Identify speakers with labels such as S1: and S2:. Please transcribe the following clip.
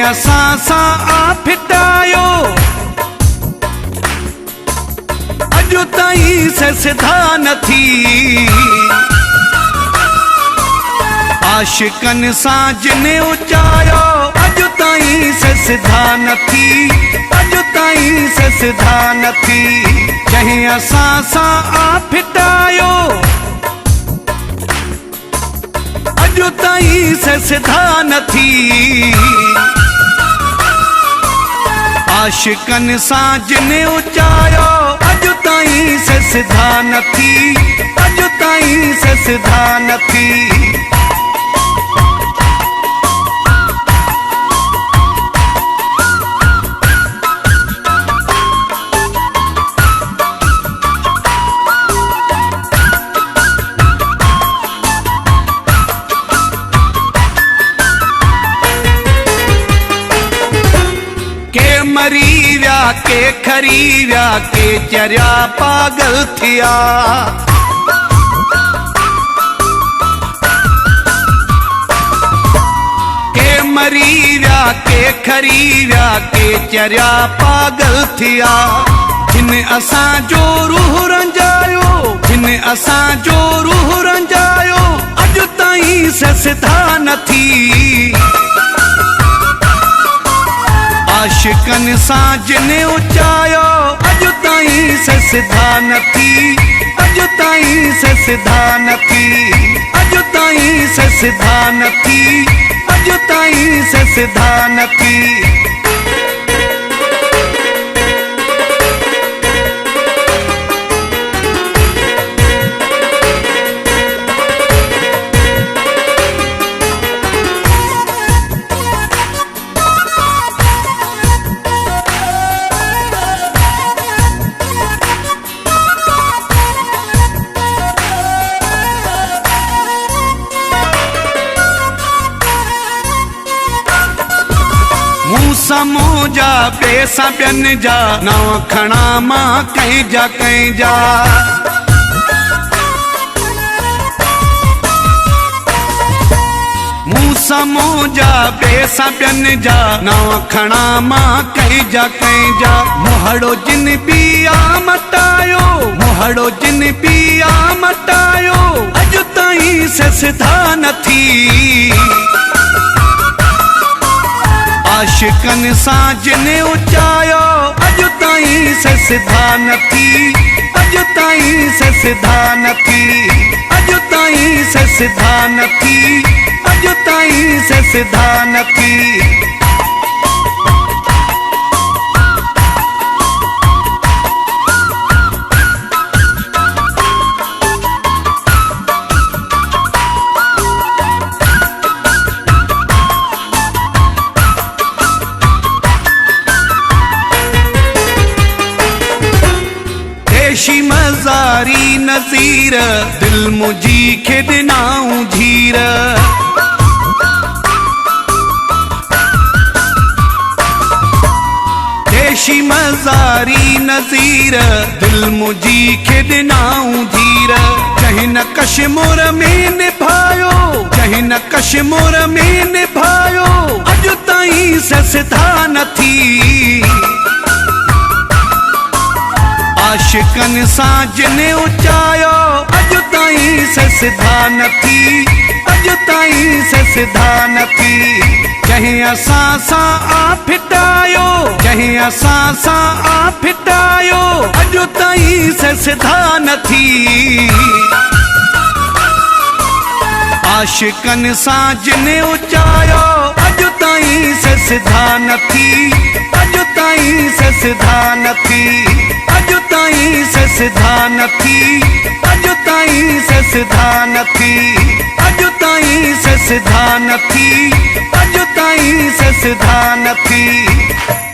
S1: असां सां आ फिटायो अॼु ताईं सिधा न थी आशिकनि सां जिन उचायो अॼु ताईं सिधा न थी अॼु ताईं सिधा न थी जंहिं असां सां आ फिटायो अॼु ताईं सिधा न थी आशिकनि सां जिन उचायो अॼु ताईं सिधा न थी अॼु ताईं सिधा न थी मरी विया के खरी विया के चरिया पागल थिया के मरी विया के खरी विया के चरिया पागल थिया जिन असां जो रूह रंजायो जिन असां जो रूह रंजायो अॼु ताईं सिधा न थी आशिकनि सां जिन उचायो अॼु ताईं सिधा न थी अॼु ताईं सिधा न थी अॼु ताईं सिधा न थी अॼु ताईं सिधा न थी समूह जा पैसा ॿियनि जा नव खणा मां कंहिंजा कंहिंजा मूं समूह जा पैसा ॿियनि जा नव खणा मां कंहिंजा कंहिंजा मुहड़ो जिन पिया मटायो मुहड़ो जिन पिया मटायो अॼु ताईं सिधा न थी आशिकनि सां जिन उचायो अॼु ताईं सिधा न थी अॼु ताईं सिधा न थी अॼु ताईं सिधा न थी अॼु ताईं सिधा न थी देशी मज़ारी नज़ीर दिल मुझी खे ॾिनाऊं झीर देशी मज़ारी नज़ीर दिल मुझी खे ॾिनाऊं झीर जंहिं न कश्मीर में निभायो जंहिं न कश्मीर में निभायो अॼु ताईं सिधा न थी आशिकनि सां जिन उचायो अॼु ताईं सिधा न थी अॼु ताईं सिधा न थी जंहिं असां सां आ फिटायो जंहिं असां सां आ फिटायो अॼु ताईं सिधा न थी आशिकनि सां जिन उचायो अॼु ताईं सिधा न थी अॼु ताईं सिधा न थी अॼु ताईं सिधा न थी अॼु ताईं सिधा न थी अॼु ताईं सिधा न थी अॼु ताईं सिधा न थी